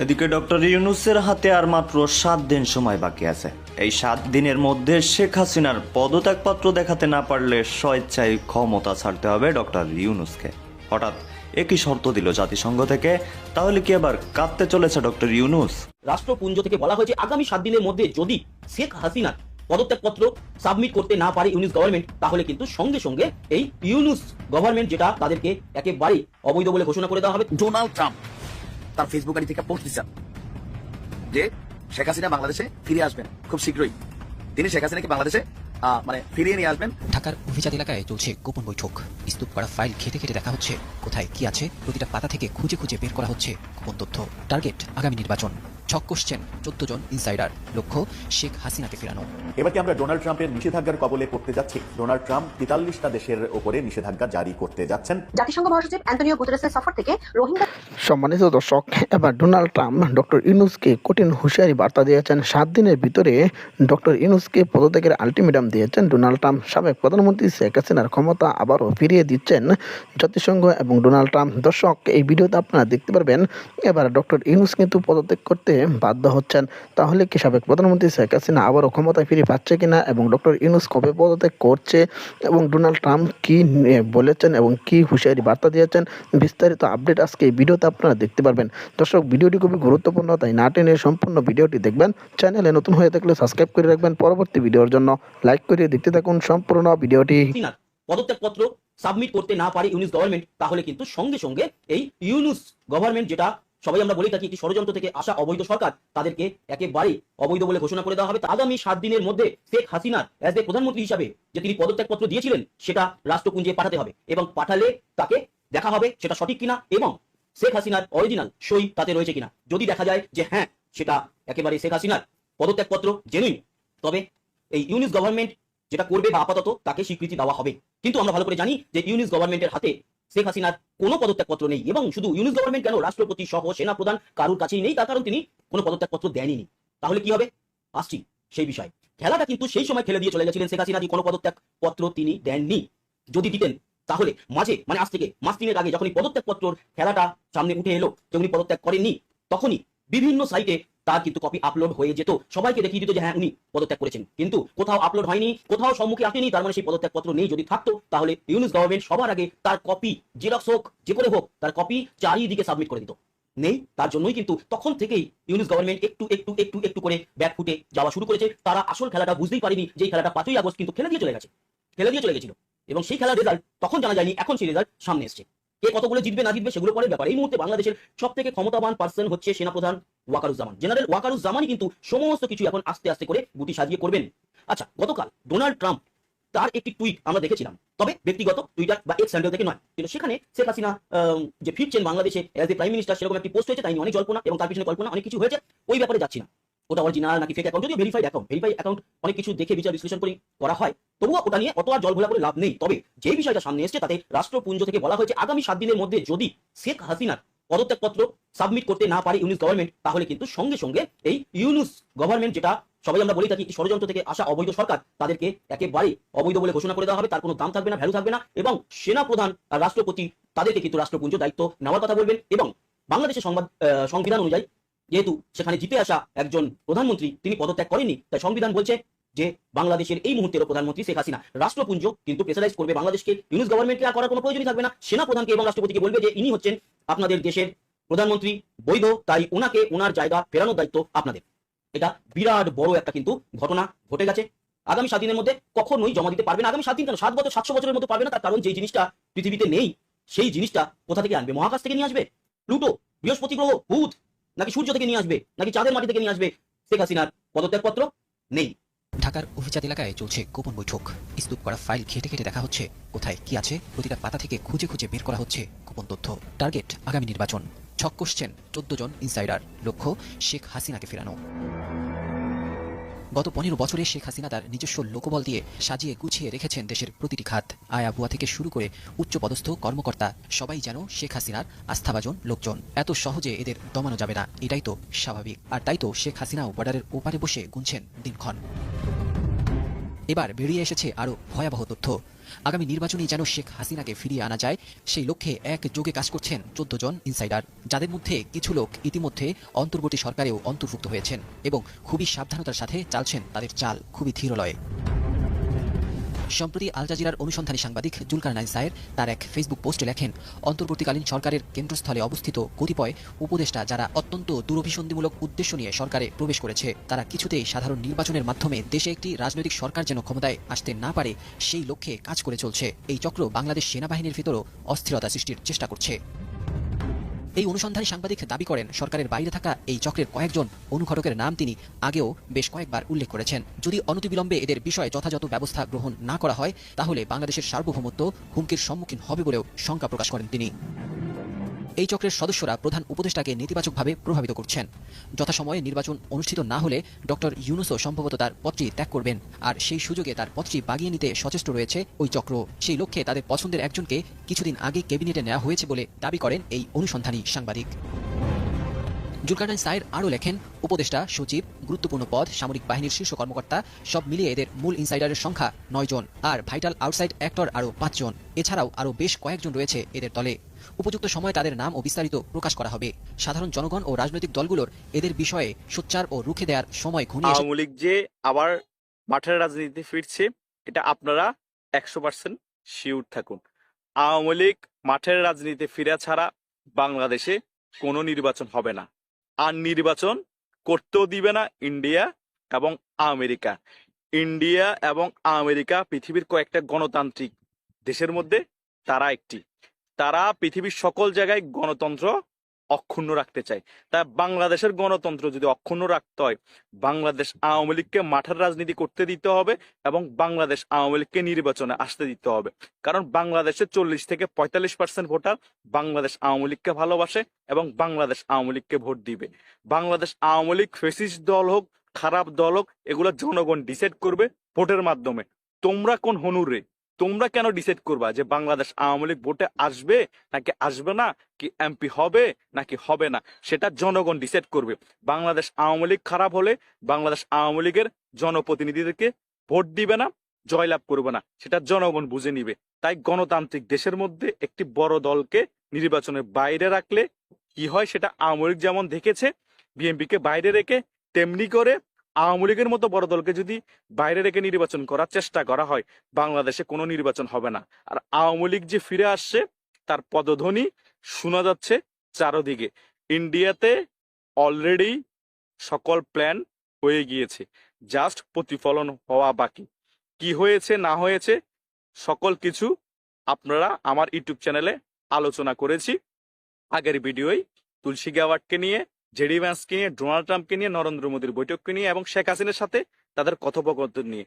এদিকে ডক্টর ইউনূসের হাতে আর মাত্র 7 দিন সময় বাকি আছে। এই 7 দিনের মধ্যে শেখ হাসিনার পদত্যাগপত্র দেখাতে না পারলে স্বেচ্ছায় ক্ষমতা ছাড়তে হবে ডক্টর ইউনূসকে। হঠাৎ একই শর্ত দিল জাতিসংঘ থেকে। তাহলে কি আবার কাঁদতে চলেছে ডক্টর ইউনূস? রাষ্ট্রপুঞ্জ থেকে বলা হয়েছে আগামী 7 দিনের মধ্যে যদি শেখ হাসিনার পদত্যাগপত্র সাবমিট করতে না পারে ইউনূস গভর্নমেন্ট, তাহলে কিন্তু সঙ্গে সঙ্গে এই ইউনূস গভর্নমেন্ট যেটা তাদেরকে একেবারেই অবৈধ বলে ঘোষণা করে দেওয়া হবে। ডোনাল্ড ট্রাম্প তার ফেসবুক আইডি থেকে পোস্ট দিচ্ছেন যে শেখ হাসিনা বাংলাদেশে ফিরে আসবেন খুব শীঘ্রই। তিনি শেখ হাসিনাকে বাংলাদেশে ফিরিয়ে নিয়ে আসবেন। ঢাকার অভিজাত এলাকায় চলছে গোপন বৈঠক। স্তূপ করা ফাইল ঘেটে ঘেটে দেখা হচ্ছে কোথায় কি আছে। প্রতিটা পাতা থেকে খুঁজে খুঁজে বের করা হচ্ছে গোপন তথ্য। টার্গেট আগামী নির্বাচন। ছক কষছেন 14 জন ইনসাইডার। লক্ষ্য শেখ হাসিনাকে ফেরানো। এবার কি আমরা ডোনাল্ড ট্রাম্পের নিষেধাজ্ঞার কবলে পড়তে যাচ্ছি? ডোনাল্ড ট্রাম্প 43টা দেশের উপরে নিষেধাজ্ঞা জারি করতে যাচ্ছেন। জাতিসংঘ মহাসচিব অ্যান্টনিও গুতেরেসের সফর থেকে রোহিঙ্গা। সম্মানিত দর্শক, এবার ডোনাল্ড ট্রাম্প ডক্টর ইউনূসকে কঠিন হুঁশিয়ারি বার্তা দিয়েছেন। 7 দিনের ভিতরে ডক্টর ইউনূসকে পদত্যাগের আলটিমেটাম দিয়েছেন ডোনাল্ড ট্রাম্প। সাবেক প্রধানমন্ত্রী শেখ হাসিনার ক্ষমতা আবারও ফিরিয়ে দিচ্ছেন জাতিসংঘ এবং ডোনাল্ড ট্রাম্প। দর্শক, এই ভিডিওতে আপনারা দেখতে পারবেন এবার ডক্টর ইউনূস কিন্তু পদত্যাগ করতে বাধ্য হচ্ছেন। তাহলে কি সাবেক প্রধানমন্ত্রী শেখ হাসিনা আবারও ক্ষমতায় ফিরে পাচ্ছে কিনা, এবং ডক্টর ইউনূস কবে পদত্যাগ করছে, এবং ডোনাল্ড ট্রাম্প কি বলেছেন এবং কি হুঁশিয়ারি বার্তা দিয়েছেন, বিস্তারিত আপডেট আজকে এই ভিডিওতে আপনারা দেখতে পারবেন। দর্শক, ভিডিওটি খুবই গুরুত্বপূর্ণ, তাই না টেনে সম্পূর্ণ ভিডিওটি দেখবেন। চ্যানেলে নতুন হয়ে থাকলে সাবস্ক্রাইব করে রাখবেন। পরবর্তী ভিডিওর জন্য লাইক করে দেখতে থাকুন সম্পূর্ণ ভিডিওটি। পদত্যাগপত্র সাবমিট করতে না পারে ইউনূস গভর্নমেন্ট, তাহলে কিন্তু সঙ্গে সঙ্গে এই ইউনূস গভর্নমেন্ট যেটা সবাই আমরা বলে থাকি একটি ষড়যন্ত্র থেকে আসা অবৈধ সরকার, তাদেরকে একেবারেই অবৈধ বলে ঘোষণা করে দেওয়া হবে। আগামী 7 দিনের মধ্যে শেখ হাসিনার অ্যাজ এ প্রধানমন্ত্রী হিসাবে যে তিনি পদত্যাগপত্র দিয়েছিলেন সেটা রাষ্ট্রপুঞ্জে পাঠাতে হবে, এবং পাঠালে তাকে দেখা হবে সেটা সঠিক কিনা এবং শেখ হাসিনার অরিজিনাল সই তাতে রয়েছে কিনা। যদি দেখা যায় যে হ্যাঁ সেটা একেবারে শেখ হাসিনার পদত্যাগপত্র জেনুইন, তবে এই ইউনূস গভর্নমেন্ট যেটা করবে বা আপাতত তাকে স্বীকৃতি দেওয়া হবে। কিন্তু আমরা ভালো করে জানি যে ইউনূস গভর্নমেন্টের হাতে শেখ হাসিনার কোনো পদত্যাগপত্র নেই, এবং শুধু ইউনূস গভর্নমেন্ট কেন, রাষ্ট্রপতি সহ সেনাপ্রধান কারুর কাছেই নেই, তার কারণ তিনি কোনো পদত্যাগপত্র দেননি। তাহলে কি হবে আসছি সেই বিষয়। খেলাটা কিন্তু সেই সময় খেলে দিয়ে চলে গেছিলেন শেখ হাসিনা, যে কোনো পদত্যাগপত্র তিনি দেননি। যদি দিতেন তাহলে মাঝে আজ থেকে মাস 3 আগে যখনই পদত্যাগপত্রর খেলাটা সামনে উঠে এলো যে উনি পদত্যাগ করেননি, তখনই বিভিন্ন সাইটে তার কিন্তু কপি আপলোড হয়ে যেত, সবাইকে দেখিয়ে দিত যে হ্যাঁ উনি পদত্যাগ করেছেন। কিন্তু কোথাও আপলোড হয়নি, কোথাও সম্মুখে আসেনি, তার মানে সেই পদত্যাগপত্র নেই। যদি থাকতো তাহলে ইউনূস গভর্নমেন্ট সবার আগে তার কপি জেরক্স হোক যে করে হোক তার কপি চারিদিকে সাবমিট করে দিত। নেই, তার জন্যই কিন্তু তখন থেকেই ইউনূস গভর্নমেন্ট একটু একটু একটু একটু করে ব্যাক ফুটে যাওয়া শুরু করেছে। তারা আসল খেলাটা বুঝতেই পারেনি যে এই খেলাটা 5ই আগস্ট কিন্তু খেলে দিয়ে চলে গেছিল, এবং সেই খেলার রেজাল্ট তখন জানা যায়নি, এখন সেই রেজাল্ট সামনে এসছে। কে কতগুলো জিতবে না জিতবে সেগুলো পরের ব্যাপার। এই মুহূর্তে বাংলাদেশের সব থেকে ক্ষমতাবান পার্সন হচ্ছে সেনাপ্রধান ওয়াকারুজ্জামান। জেনারেল ওয়াকারুজ্জামানই কিন্তু সমস্ত কিছু এখন আস্তে আস্তে করে গুটি সাজিয়ে করবেন। আচ্ছা, গতকাল ডোনাল্ড ট্রাম্প তার একটি টুইট আমরা দেখেছিলাম, তবে ব্যক্তিগত টুইটার বা এক্স হ্যান্ডেল থেকে নয়, কিন্তু সেখানে শেখ হাসিনা যে ফিরছেন বাংলাদেশে এজ এ প্রাইম মিনিস্টার, সেরকম একটি পোস্ট হয়েছে। তাই নিয়ে অনেক জল্পনা এবং তার পিছনে কল্পনা অনেক কিছু হয়েছে, ওই ব্যাপারে যাচ্ছি না। ওটা অরিজিনাল নাকি ফেক অ্যাকাউন্ট, যদিও ভেরিফাইড অ্যাকাউন্ট অনেক কিছু দেখে বিচার বিশ্লেষণ করা হয়, তবুও ওটা নিয়ে অত আর জল ঘোলা করে লাভ নেই। তবে যে বিষয়টা সামনে এসেছে তাতে রাষ্ট্রপুঞ্জ থেকে বলা হয়েছে আগামী 7 দিনের মধ্যে যদি শেখ হাসিনার পদত্যাগপত্র সাবমিট করতে না পারে ইউনূস গভর্নমেন্ট, তাহলে কিন্তু সঙ্গে সঙ্গে এই ইউনূস গভর্নমেন্ট যেটা সবাই আমরা বলে থাকি একটি ষড়যন্ত্র থেকে আসা অবৈধ সরকার, তাদেরকে একেবারেই অবৈধ বলে ঘোষণা করে দেওয়া হবে। তার কোনো দাম থাকবে না, ভ্যালু থাকবে না, এবং সেনাপ্রধান আর রাষ্ট্রপতি তাদেরকে কিন্তু রাষ্ট্রপুঞ্জ দায়িত্ব নেওয়ার কথা বলবেন। এবং বাংলাদেশের সংবিধান অনুযায়ী যেহেতু সেখানে জিতে আসা একজন প্রধানমন্ত্রী তিনি পদত্যাগ করেননি, তাই সংবিধান বলছে যে বাংলাদেশের এই মুহূর্তের প্রধানমন্ত্রী শেখ হাসিনা। রাষ্ট্রপুঞ্জ কিন্তু প্রেসারাইজ করবে বাংলাদেশকে, ইউনূস গভর্নমেন্টকে আর করার কোনো প্রয়োজনই থাকবে না। সেনাপ্রধানকে এবং রাষ্ট্রপতিকে বলবে যে ইনি হচ্ছেন আপনাদের দেশের প্রধানমন্ত্রী, বৈধ, তাই ওনাকে ওনার জায়গা ফেরানোর দায়িত্ব আপনাদের। এটা বিরাট বড় একটা কিন্তু ঘটনা ঘটে গেছে। আগামী 7 দিনের মধ্যে কখনোই জমা দিতে পারবে না। আগামী 7 দিন কেন, 7 বছর 700 বছরের মধ্যে পারবে না। তার কারণ যেই জিনিসটা পৃথিবীতে নেই সেই জিনিসটা কোথা থেকে আনবে? মহাকাশ থেকে নিয়ে আসবে? প্লুটো, বৃহস্পতি গ্রহ, বুধ, নাকি সূর্য থেকে নিয়ে আসবে, নাকি চাঁদের মাটি থেকে নিয়ে আসবে? শেখ হাসিনার পদত্যাগপত্র নেই। ঢাকার অভিজাত এলাকায় চলছে গোপন বৈঠক। স্তূপ করা ফাইল ঘেটে ঘেটে দেখা হচ্ছে কোথায় কি আছে। প্রতিটা পাতা থেকে খুঁজে খুঁজে বের করা হচ্ছে গোপন তথ্য। টার্গেট আগামী নির্বাচন। ছক কষছেন 14 জন ইনসাইডার। লক্ষ্য শেখ হাসিনাকে ফেরানো। গত 15 বছরে শেখ হাসিনা তার নিজস্ব লোকবল দিয়ে সাজিয়ে গুছিয়ে রেখেছেন দেশের প্রতিটি খাত। আয়া বুয়া থেকে শুরু করে উচ্চপদস্থ কর্মকর্তা সবাই যেন শেখ হাসিনার আস্থাভাজন লোকজন। এত সহজে এদের দমানো যাবে না, এটাই তো স্বাভাবিক। আর তাই তো শেখ হাসিনাও বর্ডারের ওপারে বসে গুনছেন দিনক্ষণ। এবার বেরিয়ে এসেছে আরও ভয়াবহ তথ্য। আগামী নির্বাচনে যেন শেখ হাসিনাকে ফিরিয়ে আনা যায় সেই লক্ষ্যে একযোগে কাজ করছেন 14 জন ইনসাইডার, যাদের মধ্যে কিছু লোক ইতিমধ্যে অন্তর্বর্তী সরকারেও অন্তর্ভুক্ত হয়েছেন এবং খুবই সাবধানতার সাথে চালছেন তাদের চাল খুবই ধীরলয়ে। সম্প্রতি আল জাজিরার অনুসন্ধানী সাংবাদিক জুলকারনাইন সায়ের তার এক ফেসবুক পোস্টে লেখেন, অন্তর্বর্তীকালীন সরকারের কেন্দ্রস্থলে অবস্থিত কতিপয় উপদেষ্টা যারা অত্যন্ত দূরভিসন্ধিমূলক উদ্দেশ্য নিয়ে সরকারে প্রবেশ করেছে, তারা কিছুতেই সাধারণ নির্বাচনের মাধ্যমে দেশে একটি রাজনৈতিক সরকার যেন ক্ষমতায় আসতে না পারে সেই লক্ষ্যে কাজ করে চলছে। এই চক্র বাংলাদেশ সেনাবাহিনীর ভিতরও অস্থিরতা সৃষ্টির চেষ্টা করছে। এই অনুসন্ধানী সাংবাদিক দাবি করেন, সরকারের বাইরে থাকা এই চক্রের কয়েকজন অনুঘটকের নাম তিনি আগেও বেশ কয়েকবার উল্লেখ করেছেন। যদি অনতিবিলম্বে এদের বিষয়ে যথাযথ ব্যবস্থা গ্রহণ না করা হয় তাহলে বাংলাদেশের সার্বভৌমত্ব হুমকির সম্মুখীন হবে বলেও শঙ্কা প্রকাশ করেন তিনি। এই চক্রের সদস্যরা প্রধান উপদেষ্টাকে নেতিবাচকভাবে প্রভাবিত করছেন। যথাসময়ে নির্বাচন অনুষ্ঠিত না হলে ডক্টর ইউনূসও সম্ভবত তার পদটি ত্যাগ করবেন, আর সেই সুযোগে তার পদটি বাগিয়ে নিতে সচেষ্ট রয়েছে ওই চক্র। সেই লক্ষ্যে তাদের পছন্দের একজনকে কিছুদিন আগে ক্যাবিনেটে নেওয়া হয়েছে বলে দাবি করেন এই অনুসন্ধানী সাংবাদিক। জুলকারনাইন সায়ের আরও লেখেন, উপদেষ্টা, সচিব, গুরুত্বপূর্ণ পদ, সামরিক বাহিনীর শীর্ষ কর্মকর্তা সব মিলিয়ে এদের মূল ইনসাইডারের সংখ্যা 9 জন, আর ভাইটাল আউটসাইড অ্যাক্টর আরও 5 জন। এছাড়াও আরও বেশ কয়েকজন রয়েছে এদের দলে। উপযুক্ত সময় তাদের নাম ও বিস্তারিত প্রকাশ করা হবে। সাধারণ জনগণ ও রাজনৈতিক দলগুলোর এদের বিষয়ে সোচ্চার ও রুখে দেওয়ার সময় ঘনিয়ে আওয়ামী লীগ যে আবার মাঠের রাজনীতিতে ফিরছে এটা আপনারা 100% শিওর থাকুন। আওয়ামী লীগ মাঠের রাজনীতিতে ফিরা ছাড়া বাংলাদেশে কোনো নির্বাচন হবে না, আর নির্বাচন করতেও দিবে না ইন্ডিয়া এবং আমেরিকা। ইন্ডিয়া এবং আমেরিকা পৃথিবীর কয়েকটা গণতান্ত্রিক দেশের মধ্যে তারা একটি। তারা পৃথিবীর সকল জায়গায় গণতন্ত্র অক্ষুণ্ণ রাখতে চায়। তা বাংলাদেশের গণতন্ত্র যদি অক্ষুণ্ণ রাখতে হয়, বাংলাদেশ আওয়ামী লীগকে মাঠের রাজনীতি করতে দিতে হবে এবং বাংলাদেশ আওয়ামী লীগকে নির্বাচনে আসতে দিতে হবে। কারণ বাংলাদেশের 40 থেকে 45% ভোটার বাংলাদেশ আওয়ামী লীগকে ভালোবাসে এবং বাংলাদেশ আওয়ামী লীগকে ভোট দিবে। বাংলাদেশ আওয়ামী লীগ ফেসিস্ট দল হোক, খারাপ দল হোক, এগুলো জনগণ ডিসাইড করবে ভোটের মাধ্যমে। তোমরা কোন হনুরে, তোমরা কেন ডিসাইড করবা যে বাংলাদেশ আওয়ামী লীগ ভোটে আসবে নাকি আসবে না, কি এমপি হবে নাকি হবে না, সেটা জনগণ ডিসাইড করবে। বাংলাদেশ আওয়ামী লীগ খারাপ হলে বাংলাদেশ আওয়ামী লীগের জনপ্রতিনিধিদেরকে ভোট দিবে না, জয়লাভ করবে না, সেটা জনগণ বুঝে নিবে। তাই গণতান্ত্রিক দেশের মধ্যে একটি বড় দলকে নির্বাচনের বাইরে রাখলে কি হয় সেটা আওয়ামী লীগ যেমন দেখেছে বিএনপিকে বাইরে রেখে, তেমনি করে আওয়ামী লীগের মতো বড় দলকে যদি বাইরে রেখে নির্বাচন করার চেষ্টা করা হয়, বাংলাদেশে কোনো নির্বাচন হবে না। আর আওয়ামী লীগ যে ফিরে আসছে তার পদধ্বনি শোনা যাচ্ছে চারদিকে। ইন্ডিয়াতে অলরেডি সকল প্ল্যান হয়ে গিয়েছে, জাস্ট প্রতিফলন হওয়া বাকি। কি হয়েছে না হয়েছে সকল কিছু আপনারা আমার ইউটিউব চ্যানেলে আলোচনা করেছি আগের ভিডিওয়, তুলসী গ্যাওয়ার্ডকে নিয়ে, জেডি ভ্যান্সকে নিয়ে, ডোনাল্ড ট্রাম্পকে নিয়ে, নরেন্দ্র মোদীর বৈঠককে নিয়ে এবং শেখ হাসিনার সাথে তাদের কথোপকথন নিয়ে।